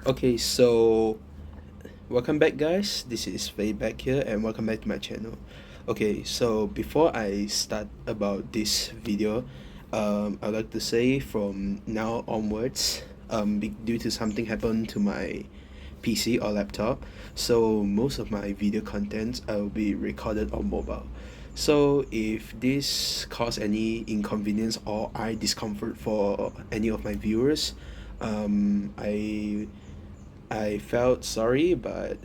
Okay, so welcome back, guys. This is Vape back here, and welcome back to my channel. Okay, so before I start about this video, I'd like to say from now onwards, due to something happened to my PC or laptop, so most of my video content will be recorded on mobile. So if this cause any inconvenience or eye discomfort for any of my viewers, um, I I felt sorry, but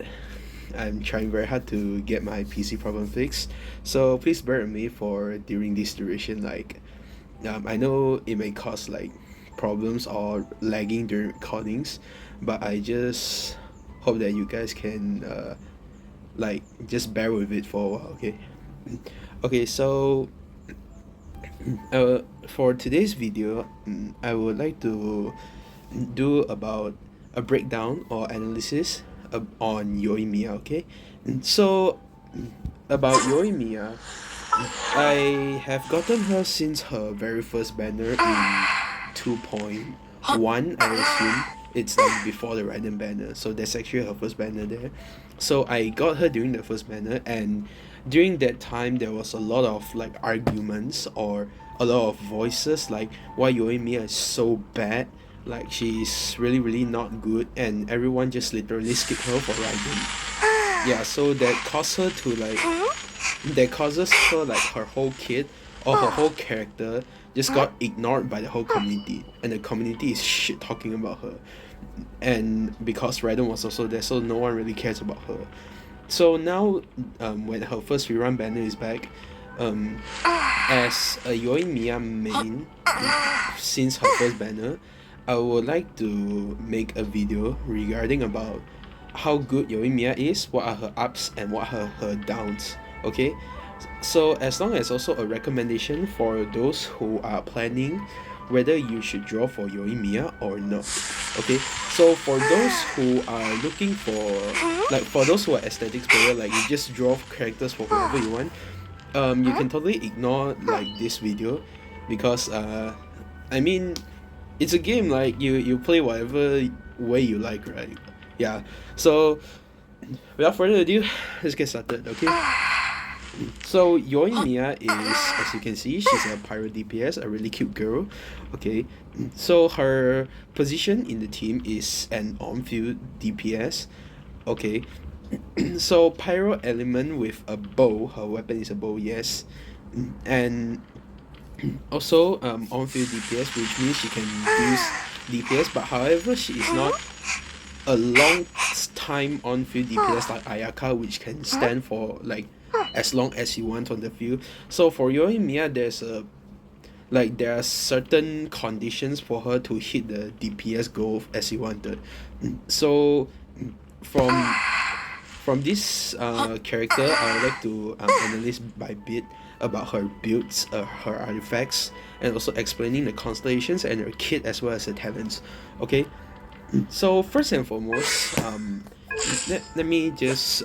I'm trying very hard to get my PC problem fixed. So please bear with me for during this duration. I know it may cause like problems or lagging during recordings, but I just hope that you guys can just bear with it for a while. Okay. Okay. So for today's video, I would like to do about a breakdown or analysis on Yoimiya. Okay, so about Yoimiya, I have gotten her since her very first banner in 2.1. I assume it's like before the random banner, so that's actually her first banner there. So I got her during the first banner, and during that time there was a lot of like arguments or a lot of voices like why Yoimiya is so bad, like she's really not good, and everyone just literally skip her for riding. Yeah, so that causes her like her whole kit or her whole character just got ignored by the whole community, and the community is shit talking about her. And because Raiden was also there, so no one really cares about her. So now, when her first rerun banner is back, as a Yoimiya main, since her first banner, I would like to make a video regarding about how good Yoimiya is, what are her ups and what are her downs. Okay, so as long as also a recommendation for those who are planning whether you should draw for Yoimiya or not. Okay, so for those who are looking for, like for those who are aesthetics player, like you just draw characters for whoever you want, you can totally ignore like this video, because I mean, it's a game, like you play whatever way you like, right? Yeah, so without further ado, let's get started. Okay, so Yoimiya is, as you can see, she's a pyro DPS, a really cute girl. Okay, so her position in the team is an on-field DPS. Okay, so pyro element with a bow, her weapon is a bow, yes, and also on-field DPS, which means she can use DPS, but however she is not a long time on field DPS like Ayaka, which can stand for like as long as you want on the field. So for Yoimiya, there are certain conditions for her to hit the DPS goal as you wanted. So from this character, I would like to analyze by bit about her builds, her artifacts, and also explaining the constellations and her kit as well as her talents. Okay, so first and foremost, let me just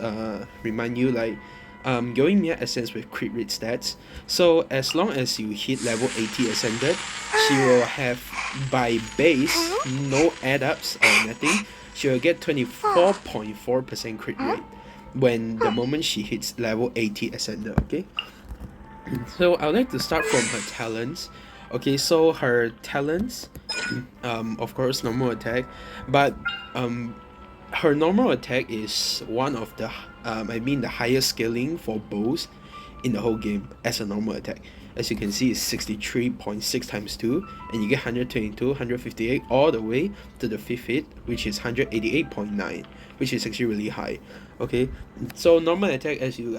remind you, like, Yoimiya ascends with crit rate stats. So as long as you hit level 80 ascended, she will have by base no add ups or nothing. She will get 24.4% crit rate when the moment she hits level 80 ascended. Okay. So I would like to start from her talents. Okay, so her talents, of course, normal attack, but her normal attack is one of the, the highest scaling for bows in the whole game as a normal attack. As you can see, it's 63.6 times 2, and you get 122, 158, all the way to the 5th hit, which is 188.9, which is actually really high. Okay, so normal attack, as you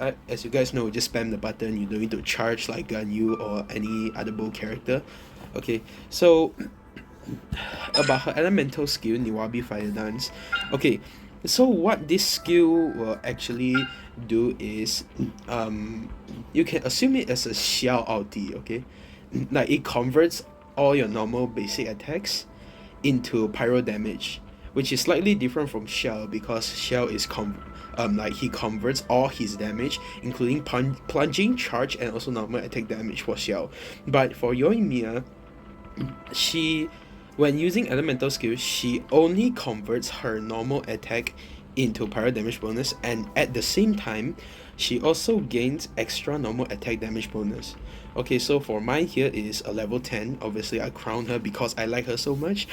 guys know, just spam the button. You don't need to charge like Ganyu or any other bow character. Okay, so about her elemental skill, Niwabi Fire Dance. Okay, so what this skill will actually do is, you can assume it as a shell ulti. Okay, like it converts all your normal basic attacks into pyro damage, which is slightly different from shell, because shell is he converts all his damage, including plunging, charge, and also normal attack damage for shell. But for Yoimiya, she When using elemental skills, she only converts her normal attack into pyro damage bonus, and at the same time she also gains extra normal attack damage bonus. Okay, so for mine here is a level 10. Obviously I crown her because I like her so much.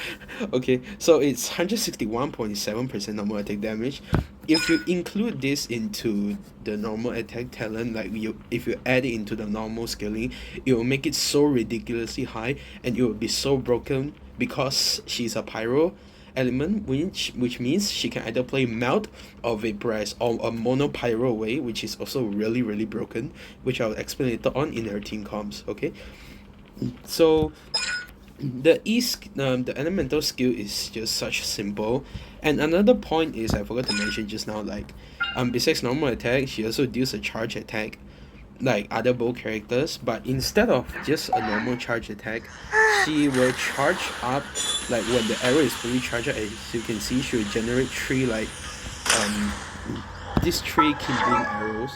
Okay, so it's 161.7% normal attack damage. If you include this into the normal attack talent, like if you add it into the normal scaling, it will make it so ridiculously high, and it will be so broken because she's a pyro element, which means she can either play melt or vaporize, or a mono pyro way, which is also really broken, which I'll explain later on in her team comms. Okay, so the elemental skill is just such simple. And another point is, I forgot to mention just now, like besides normal attack, she also deals a charge attack like other bow characters, but instead of just a normal charge attack, she will charge up, like when the arrow is fully charged, as you can see, she will generate three like um these three kindling arrows,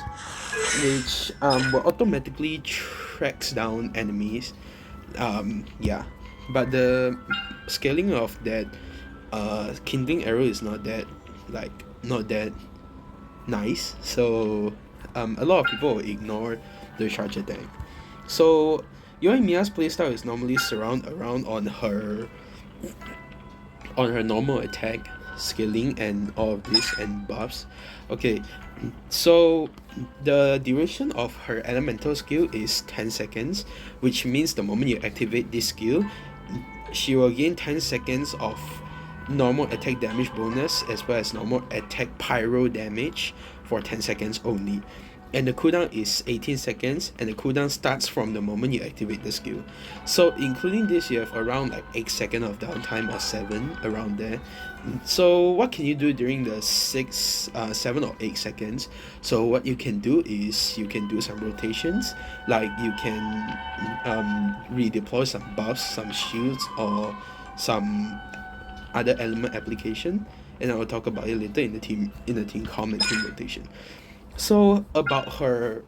which will automatically tracks down enemies. Yeah, but the scaling of that kindling arrow is not that, like, not that nice, so a lot of people will ignore the charge attack. So Yoimiya's playstyle is normally surround around on her normal attack, scaling, and all of this, and buffs. Okay, so the duration of her elemental skill is 10 seconds, which means the moment you activate this skill, she will gain 10 seconds of normal attack damage bonus as well as normal attack pyro damage for 10 seconds only. And the cooldown is 18 seconds, and the cooldown starts from the moment you activate the skill. So including this, you have around like 8 seconds of downtime, or 7, around there. So what can you do during the 7 or 8 seconds? So what you can do is you can do some rotations, like you can redeploy some buffs, some shields, or some other element application, and I will talk about it later in the team comm and team rotation. So about her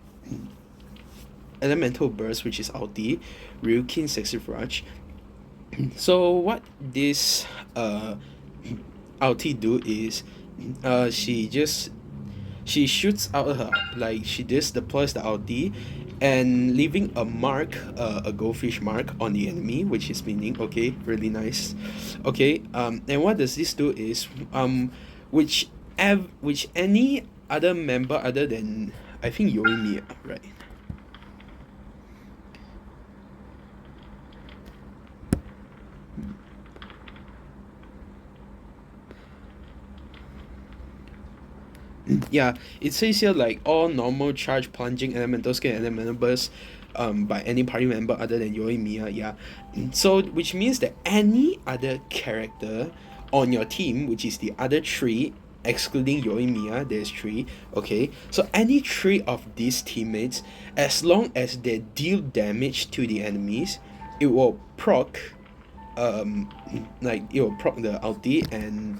elemental burst, which is ulti, Ryukin Sexifrage. So what this ulti do is she shoots out her, like she just deploys the ulti and leaving a mark, a goldfish mark on the enemy, which is meaning, okay, really nice. Okay, and what does this do is which any other member other than, I think, Yoimiya, right? Yeah, it says here like all normal charge, plunging, elemental skill, and elemental burst by any party member other than Yoimiya. Yeah, so which means that any other character on your team, which is the other three, excluding Yoimiya, there's three. Okay, so any three of these teammates, as long as they deal damage to the enemies, it will proc like it will proc the ulti, and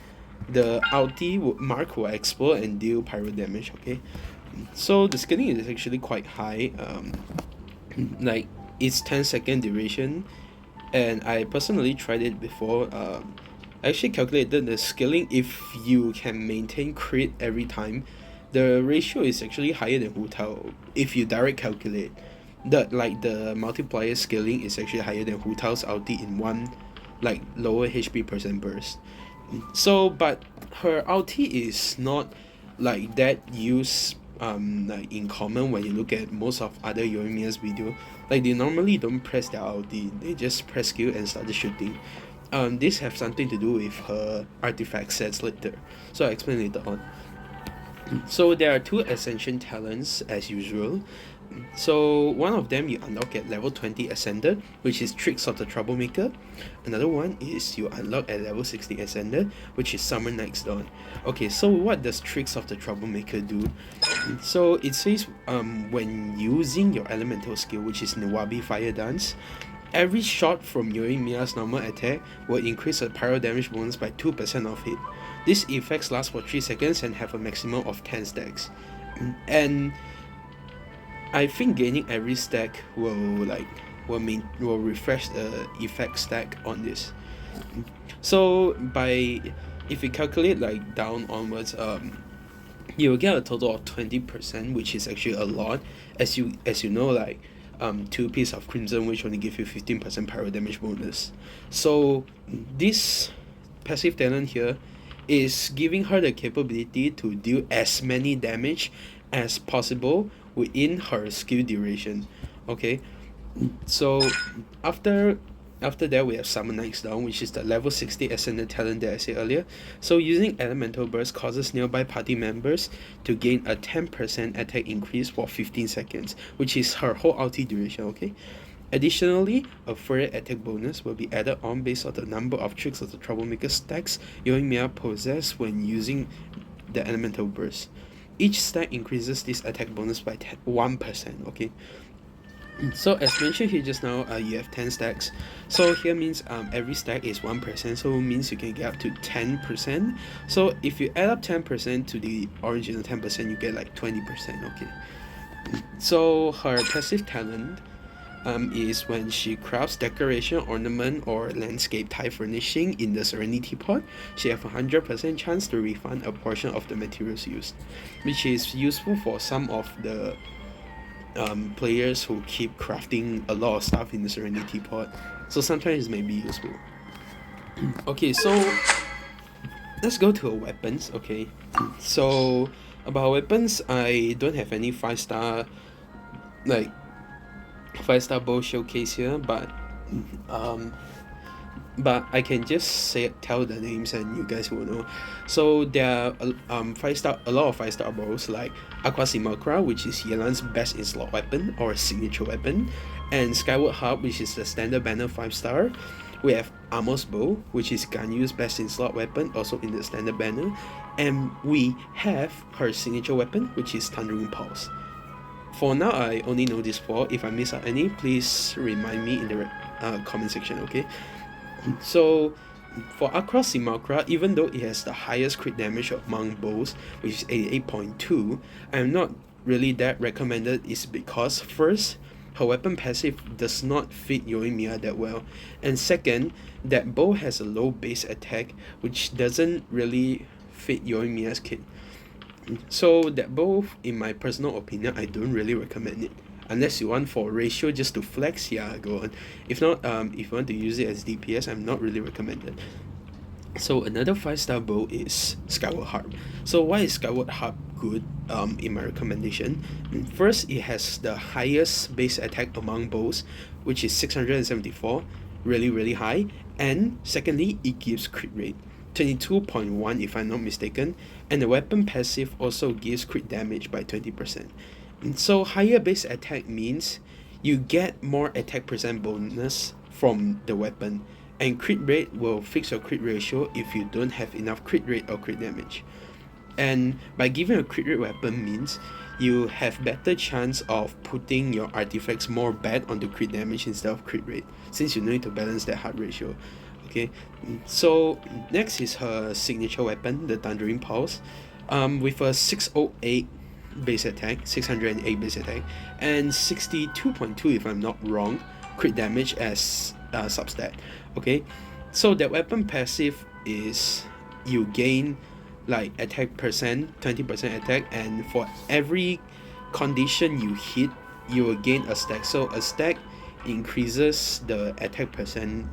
the ulti mark will explode and deal pyro damage. Okay, so the scaling is actually quite high. Like it's 10-second duration, and I personally tried it before. I actually calculated the scaling. If you can maintain crit every time, the ratio is actually higher than Hu Tao. If you direct calculate, the multiplier scaling is actually higher than Hu Tao's ulti in one, like, lower HP percent burst. So, but her ulti is not like that used like in common when you look at most of other Yoimiya's video. Like they normally don't press their ulti, they just press Q and start the shooting. This have something to do with her artifact sets later, so I'll explain later on. So there are two ascension talents as usual. So one of them you unlock at level 20 Ascended, which is Tricks of the Troublemaker. Another one is you unlock at level 60 Ascended, which is Summon Night's Dawn. Okay, so what does Tricks of the Troublemaker do? So it says when using your elemental skill, which is Nawabi Fire Dance, every shot from Yoimiya's normal attack will increase the pyro damage bonus by 2% of it. These effects last for 3 seconds and have a maximum of 10 stacks. And I think gaining every stack will refresh the effect stack on this. So if you calculate like down onwards, you will get a total of 20%, which is actually a lot. As you know, like two piece of crimson which only give you 15% pyro damage bonus. So this passive talent here is giving her the capability to deal as many damage as possible within her skill duration. Okay, so after after that we have Summon Knight's Down, which is the level 60 ascended talent that I said earlier. So using Elemental Burst causes nearby party members to gain a 10% attack increase for 15 seconds, which is her whole ulti duration, okay? Additionally, a further attack bonus will be added on based on the number of Tricks of the Troublemaker stacks Yoimiya possess when using the Elemental Burst. Each stack increases this attack bonus by 1%, okay? So as mentioned here just now, you have 10 stacks. So here means every stack is 1%, so it means you can get up to 10%. So if you add up 10% to the original 10%, you get like 20%, okay? So her passive talent is when she crafts decoration, ornament, or landscape type furnishing in the Serenity Pot, she have a 100% chance to refund a portion of the materials used, which is useful for some of the players who keep crafting a lot of stuff in the Serenity Pot. So sometimes it may be useful. Okay, so let's go to weapons. Okay, so about weapons, I don't have any 5-star like 5-star bow showcase here, um I can just tell the names and you guys will know. So there are a lot of 5-star bows like Aqua Simulacra, which is Yelan's best in slot weapon or signature weapon, and Skyward Harp, which is the standard banner 5-star. We have Amos Bow, which is Ganyu's best in slot weapon, also in the standard banner, and we have her signature weapon, which is Thundering Pulse. For now, I only know these 4. If I miss out any, please remind me in the comment section, okay? So for Aqua Simulacra, even though it has the highest crit damage among bows, which is 88.2, I'm not really that recommended is because first, her weapon passive does not fit Yoimiya that well, and second, that bow has a low base attack which doesn't really fit Yoimiya's kit. So that bow, in my personal opinion, I don't really recommend it. Unless you want for ratio just to flex, yeah, go on. If not, if you want to use it as DPS, I'm not really recommended. So another 5-star bow is Skyward Harp. So why is Skyward Harp good in my recommendation? First, it has the highest base attack among bows, which is 674, really high. And secondly, it gives crit rate, 22.1 if I'm not mistaken, and the weapon passive also gives crit damage by 20%. So higher base attack means you get more attack percent bonus from the weapon, and crit rate will fix your crit ratio if you don't have enough crit rate or crit damage. And by giving a crit rate weapon means you have better chance of putting your artifacts more bad onto crit damage instead of crit rate, since you need to balance that heart ratio. Okay, so next is her signature weapon, the Thundering Pulse, with a 608 base attack, 608 base attack, and 62.2 if I'm not wrong, crit damage as substat. Okay, so that weapon passive is you gain like attack percent, 20% attack, and for every condition you hit, you will gain a stack. So a stack increases the attack percent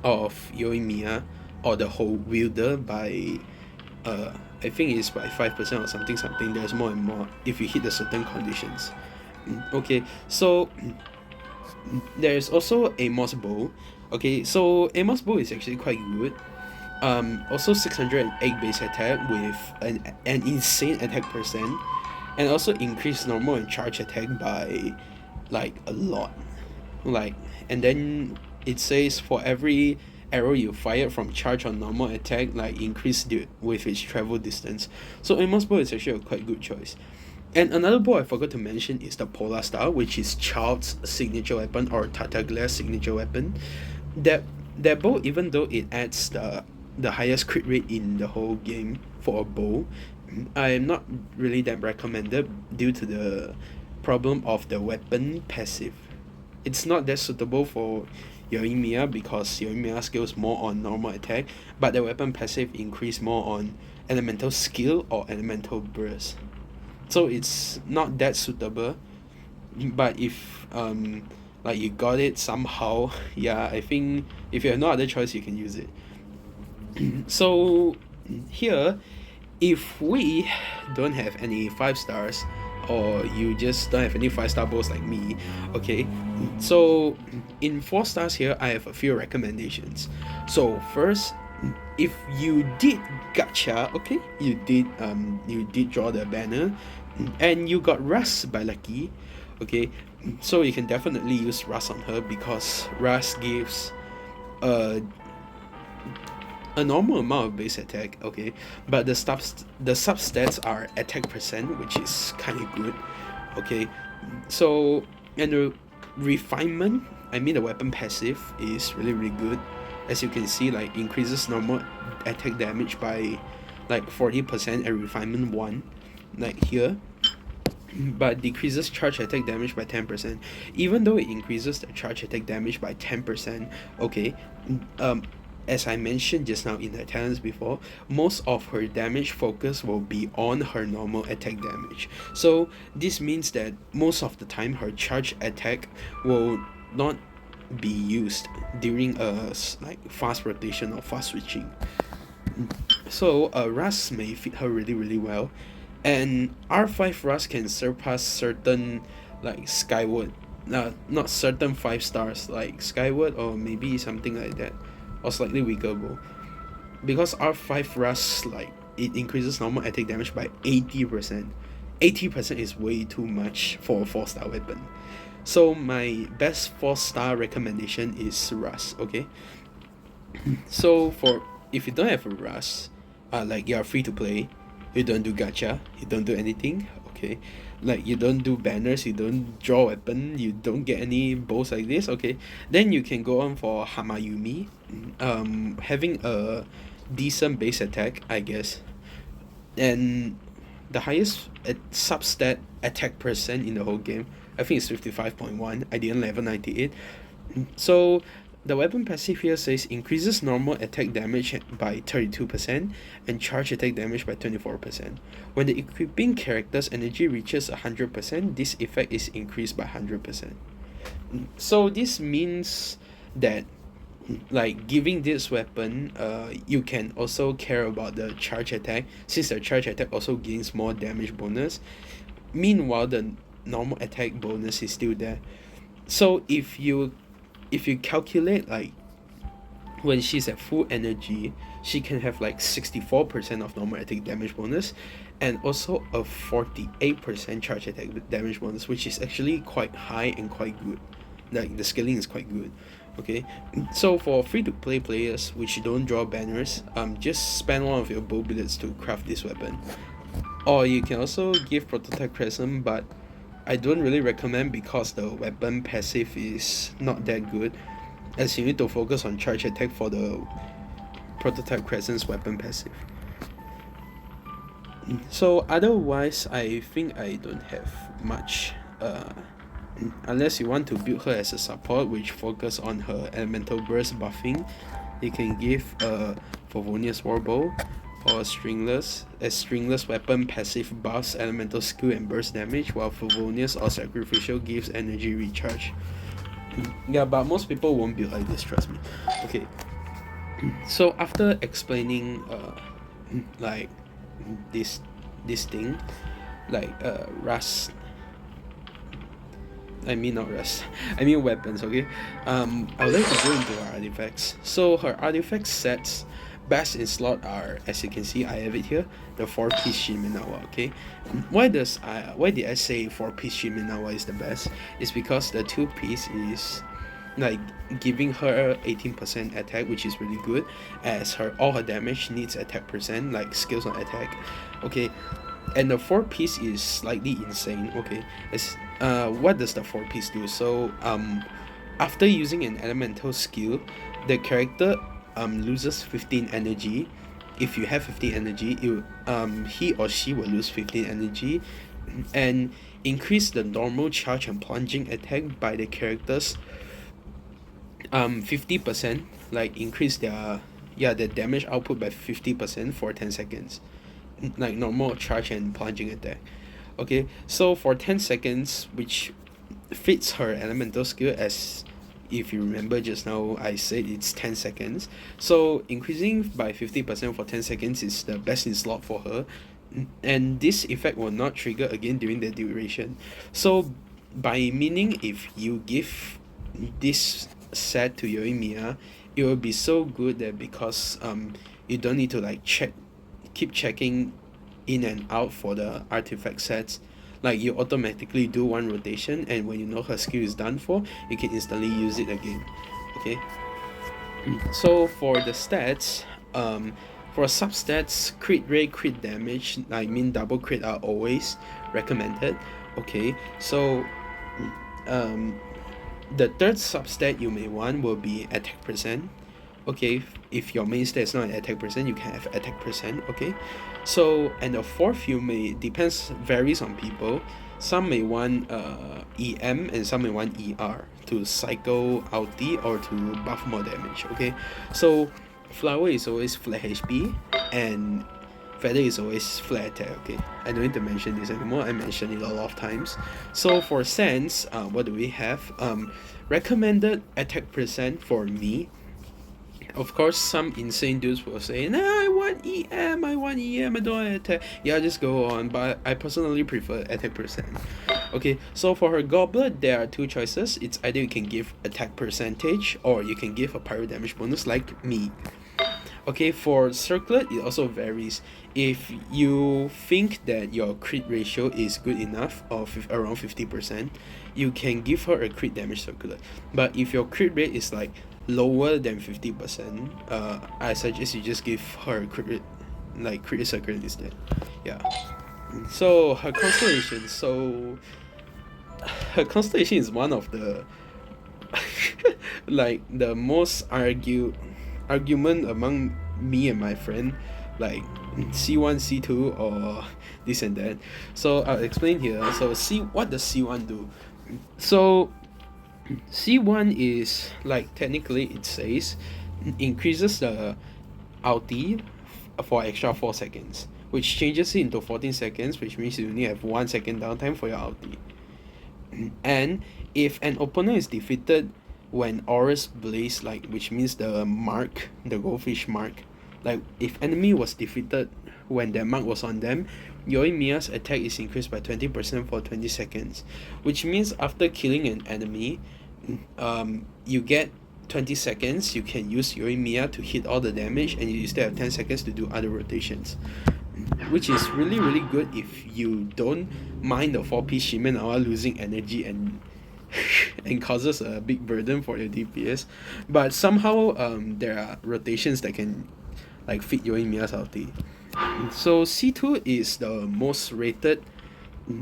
of Yoimiya or the whole wielder by I think it's by 5% or something. There's more and more if you hit the certain conditions. Okay, so there's also Amos Bow. Okay, so Amos Bow is actually quite good. Also 608 base attack with an insane attack percent, and also increase normal and charge attack by like a lot. Like, and then it says for every arrow you fire from charge or normal attack, like increase with its travel distance. So Amos Bow is actually a quite good choice. And another bow I forgot to mention is the Polar Star, which is Child's signature weapon or Tartaglia's signature weapon. That bow, even though it adds the highest crit rate in the whole game for a bow, I am not really that recommended due to the problem of the weapon passive. It's not that suitable for Yoimiya, because Yoimiya skills more on normal attack, but the weapon passive increase more on elemental skill or elemental burst. So it's not that suitable, but if like you got it somehow, yeah, I think if you have no other choice, you can use it. So here, if we don't have any 5 stars, or you just don't have any 5-star bows like me, okay, so in 4 stars here I have a few recommendations. So first, if you did gacha, okay, you did draw the banner and you got Rust by lucky, okay, so you can definitely use Rust on her, because Rust gives a normal amount of base attack, okay, but the substats are attack percent, which is kind of good, okay. So, and the refinement, I mean the weapon passive, is really good. As you can see, like, increases normal attack damage by like 40% at refinement 1, like here, but decreases charge attack damage by 10%. Even though it increases the charge attack damage by 10%, okay, as I mentioned just now in the talents before, most of her damage focus will be on her normal attack damage. So this means that most of the time her charge attack will not be used during a like fast rotation or fast switching. So Rust may fit her really well, and R5 Rust can surpass certain like Skyward, not certain 5 stars like Skyward or maybe something like that, or slightly weaker bow, because R5 Rust, like, it increases normal attack damage by 80%. 80% is way too much for a 4-star weapon. So my best 4-star recommendation is Rust, okay. So for if you don't have a Rust, like, you are free to play, you don't do gacha, you don't do anything, okay, like, you don't do banners, you don't draw weapon, you don't get any bows like this, okay, then you can go on for Hamayumi, having a decent base attack, I guess, and the highest substat attack percent in the whole game, I think it's 55.1. I didn't level 98. So the weapon passive here says increases normal attack damage by 32% and charge attack damage by 24%. When the equipping character's energy reaches 100%, this effect is increased by 100%. So this means that, like, giving this weapon, you can also care about the charge attack, since the charge attack also gains more damage bonus. Meanwhile, the normal attack bonus is still there. So if you calculate, like, when she's at full energy, she can have like 64% of normal attack damage bonus and also a 48% charge attack damage bonus, which is actually quite high and quite good. Like, the scaling is quite good, okay. So for free to play players which don't draw banners, just spend one of your bow billets to craft this weapon, or you can also give prototype crescent, but I don't really recommend because the weapon passive is not that good, as you need to focus on charge attack for the prototype crescent's weapon passive. So otherwise, I think I don't have much, unless you want to build her as a support which focus on her elemental burst buffing. You can give a Favonius Warbow or Stringless, as Stringless weapon passive buffs elemental skill and burst damage, while Favonius or Sacrificial gives energy recharge. Yeah, but most people won't build like this, trust me. Okay, so after explaining like this thing, like Rust, I mean not Rust, I mean weapons, okay. I would like to go into her artifacts. So her artifact sets best in slot are, as you can see, I have it here, the 4-piece shimenawa, okay. Why did I say 4-piece shimenawa is the best? It's because the 2-piece is like giving her 18% attack, which is really good, as all her damage needs attack percent, like skills on attack, okay. And the 4-piece is slightly insane, okay. As what does the 4-piece do? So after using an elemental skill, the character loses 15 energy. If you have 15 energy, he or she will lose 15 energy, and increase the normal charge and plunging attack by the character's 50%, like increase their damage output by 50% for 10 seconds, like normal charge and plunging attack. Okay, so for 10 seconds, which fits her elemental skill, as if you remember just now I said it's 10 seconds, so increasing by 50% for 10 seconds is the best in slot for her. And this effect will not trigger again during the duration. So by meaning, if you give this set to Yoimiya, it will be so good that because you don't need to like keep checking in and out for the artifact sets. Like you automatically do one rotation, and when you know her skill is done for, you can instantly use it again. Okay. So for the stats, for substats, crit rate, crit damage, I mean double crit are always recommended. Okay, so um, the third substat you may want will be attack percent. Okay, if your main stat is not an attack percent, you can have attack percent. Okay, so and the fourth you may varies on people. Some may want EM and some may want ER to cycle ulti or to buff more damage. Okay, so flower is always flat HP and feather is always flat attack. Okay, I don't need to mention this anymore, I mentioned it a lot of times. So for sense, what do we have? Recommended attack percent for me. Of course, some insane dudes will say, nah, I want EM, I don't want attack. Yeah, just go on, but I personally prefer attack percent. Okay, so for her goblet, there are two choices. It's either you can give attack percentage or you can give a pyro damage bonus like me. Okay, for circlet, it also varies. If you think that your crit ratio is good enough, of around 50%, you can give her a crit damage circlet. But if your crit rate is like lower than 50%, I suggest you just give her crit circlet instead. Yeah. So her constellation. So her constellation is one of the like the most argument among me and my friend, like C1, C2, or this and that. So I'll explain here. So what does C1 do? So C1 is like, technically it says increases the ulti for extra 4 seconds, which changes it into 14 seconds, which means you only have 1 second downtime for your ulti. And if an opponent is defeated when Aura's Blaze, like, which means the goldfish mark, like if enemy was defeated when that mark was on them, Yoimiya's attack is increased by 20% for 20 seconds, which means after killing an enemy, you get 20 seconds, you can use Yoimiya to hit all the damage, and you still have 10 seconds to do other rotations, which is really really good if you don't mind the 4-piece shimenawa losing energy and and causes a big burden for your DPS. But somehow there are rotations that can like fit Yoimiya's ulti. So C2 is the most rated,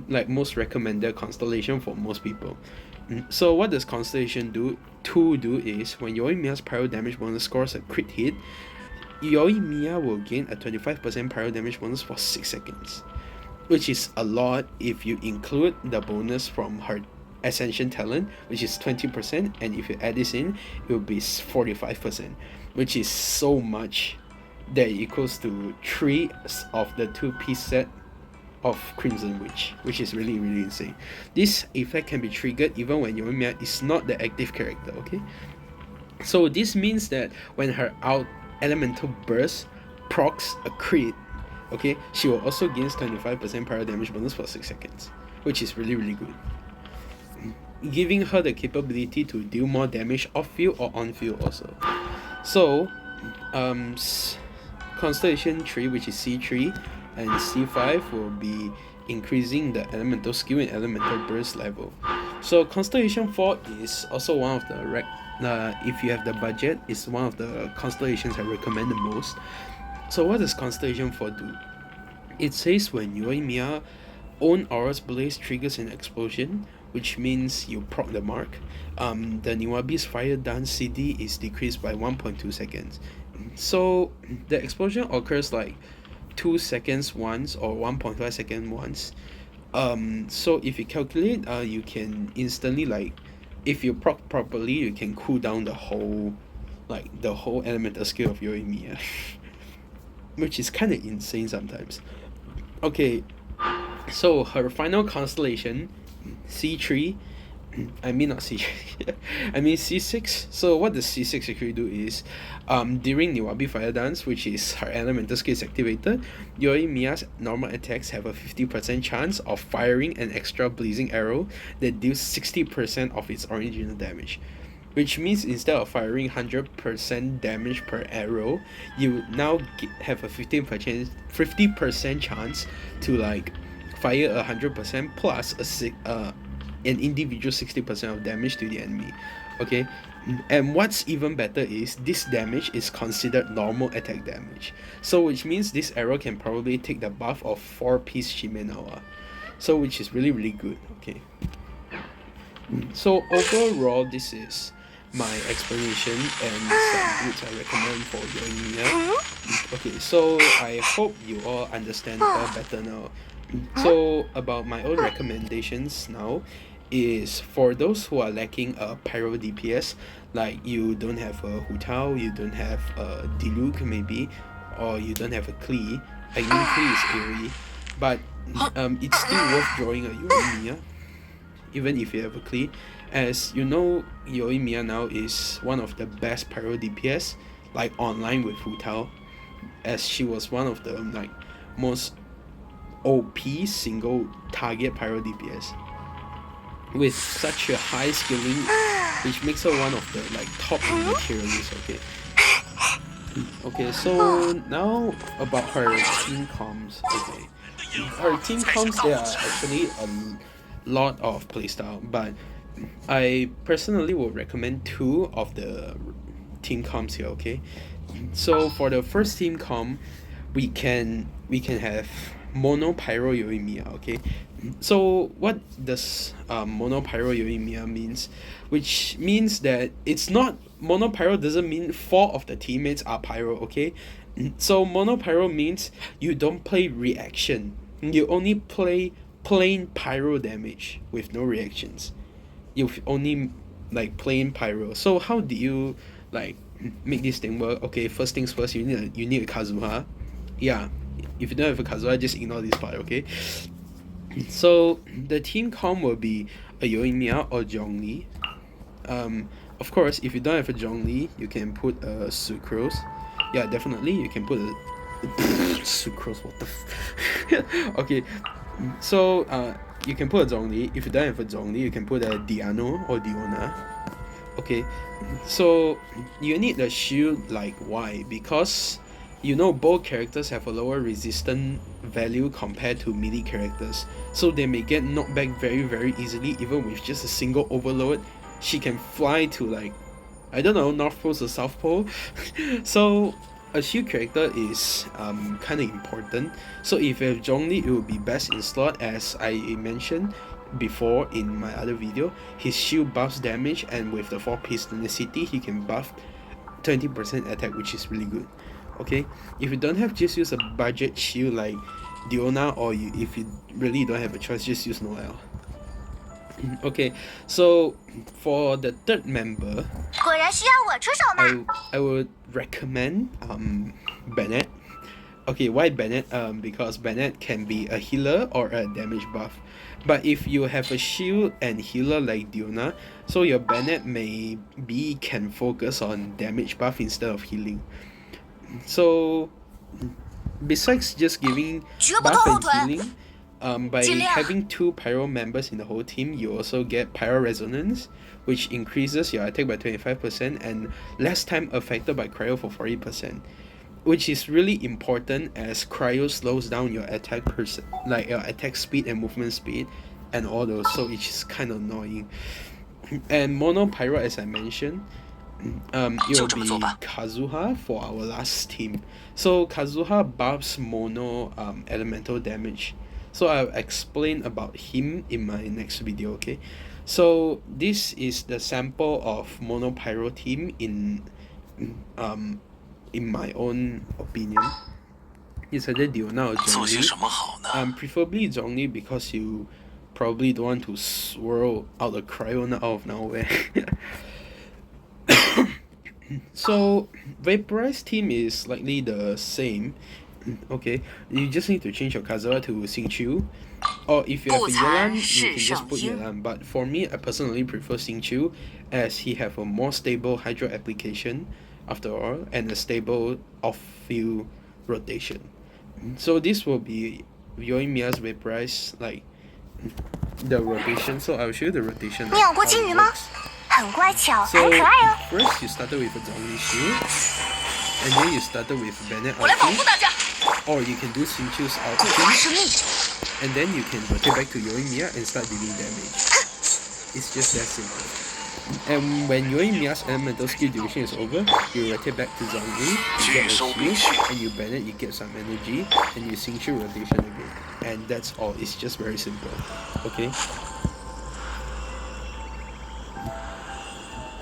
like most recommended constellation for most people. So what does Constellation do is when Yoimiya's pyro damage bonus scores a crit hit, Yoimiya will gain a 25% pyro damage bonus for 6 seconds, which is a lot if you include the bonus from her Ascension talent, which is 20%, and if you add this in, it will be 45%, which is so much that it equals to 3 of the 2-piece set of Crimson Witch, which is really really insane. This effect can be triggered even when Yoimiya is not the active character. Okay, so this means that when her elemental burst procs a crit, okay, she will also gain 25% pyro damage bonus for 6 seconds, which is really really good, giving her the capability to deal more damage off field or on field also. So Constellation 3, which is C3, and C5 will be increasing the elemental skill and elemental burst level. So Constellation 4 is also one of the if you have the budget, it's one of the constellations I recommend the most. So what does Constellation 4 do? It says when Yoimiya own Aura's Blaze triggers an explosion, which means you proc the mark, the Niwabi's Fire Dance CD is decreased by 1.2 seconds. So the explosion occurs like 2 seconds once or 1.5 seconds once. So if you calculate, you can instantly like if you proc properly, you can cool down the whole elemental skill of Yoimiya, which is kind of insane sometimes. Okay, so her final constellation, C3, I mean not C3, I mean C6. So what the C6 actually do is, during Niwabi Fire Dance, which is her elemental skill is activated, Yoimiya's normal attacks have a 50% chance of firing an extra blazing arrow that deals 60% of its original damage. Which means instead of firing 100% damage per arrow, you now have a 50% chance to like fire 100% plus an individual 60% of damage to the enemy. Okay, and what's even better is this damage is considered normal attack damage. So which means this arrow can probably take the buff of 4-piece shimenawa. So which is really really good. Okay. So overall, this is my explanation and some routes I recommend for Yoimiya. Okay, so I hope you all understand her better now. So about my own recommendations now is for those who are lacking a pyro DPS, like you don't have a Hu Tao, you don't have a Diluc maybe, or you don't have a Klee. I mean Klee is AoE, but it's still worth drawing a Yoimiya even if you have a Klee, as you know Yoimiya now is one of the best pyro DPS like online with Hu Tao, as she was one of the like most OP single target pyro DPS with such a high skilling, which makes her one of the like top materialists. Okay, so now about her team comms. Okay, her team comms, there are actually a lot of playstyle, but I personally would recommend two of the team comms here. Okay, so for the first team comm, we can have mono pyro Yoimiya. Okay, so what does mono pyro Yoimiya means, which means that it's not mono pyro doesn't mean 4 of the teammates are pyro. Okay, so mono pyro means you don't play reaction, you only play plain pyro damage with no reactions. You've only like plain pyro. So how do you like make this thing work? Okay, first things first, you need a Kazuha. Yeah, if you don't have a Kazuha, just ignore this part. Okay, so the team comm will be a Yoimiya or Zhongli. Of course, if you don't have a Zhongli, you can put a Sucrose. Yeah, definitely you can put a Sucrose. What the okay, so you can put a Zhongli. If you don't have a Zhongli, you can put a Diano or Diona. Okay, so you need the shield. Like, why? Because you know both characters have a lower resistance value compared to melee characters, so they may get knocked back very very easily even with just a single overload. She can fly to like, I don't know, North Pole or South Pole. So a shield character is kind of important. So if you have Zhongli, it would be best in slot, as I mentioned before in my other video. His shield buffs damage, and with the 4-piece tenacity, he can buff 20% attack, which is really good. Okay, if you don't have, just use a budget shield like Diona, or if you really don't have a choice, just use Noel. Okay, so for the third member, I would recommend Bennett. Okay, why Bennett? Because Bennett can be a healer or a damage buff. But if you have a shield and healer like Diona, so your Bennett maybe can focus on damage buff instead of healing. So besides just giving buff and healing, by having 2 pyro members in the whole team, you also get pyro resonance, which increases your attack by 25% and less time affected by cryo for 40%, which is really important as cryo slows down your attack like your attack speed and movement speed and all those, so it's kind of annoying. And mono pyro, as I mentioned, it will be Kazuha for our last team. So Kazuha buffs mono elemental damage. So I'll explain about him in my next video. Okay, so this is the sample of mono pyro team in my own opinion. It's either Diona or Zhongli. Preferably Zhongli, because you probably don't want to swirl out the cryo out of nowhere. So vaporized team is slightly the same. Okay, you just need to change your Kazuha to Xingqiu, or if you have a Yelan, you can just put Yelan. But for me, I personally prefer Xingqiu, as he have a more stable hydro application, after all, and a stable off-field rotation. So this will be Yoimiya's vaporized, like the rotation. So I'll show you the rotation. How it works. So first you started with a Zhongli shield, and then you started with Bennett ulti, or you can do Xingqiu's ulti, and then you can rotate back to Yoimiya and start dealing damage. It's just that simple. And when Yoimiya's elemental skill duration is over, you rotate back to Zhongli, you get a shield, and you Bennett, you get some energy, and you Xingqiu rotation again. And that's all. It's just very simple. Okay?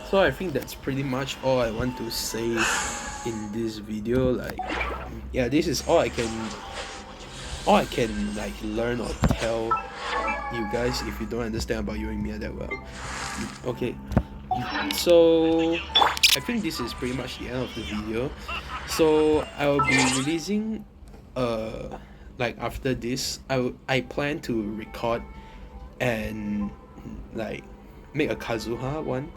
So I think that's pretty much all I want to say in this video. Like, yeah, this is all I can like learn or tell you guys if you don't understand about Yoimiya that well. Okay, so I think this is pretty much the end of the video. So I will be releasing like after this, I plan to record and like make a Kazuha one,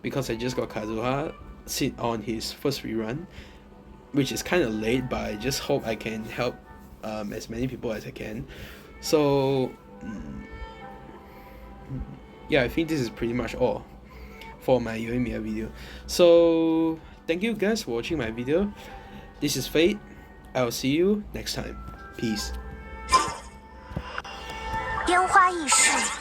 because I just got Kazuha sit on his first rerun, which is kind of late, but I just hope I can help as many people as I can. So yeah, I think this is pretty much all for my Yoimiya video. So thank you guys for watching my video. This is Fate. I'll see you next time. Peace. 烟花易逝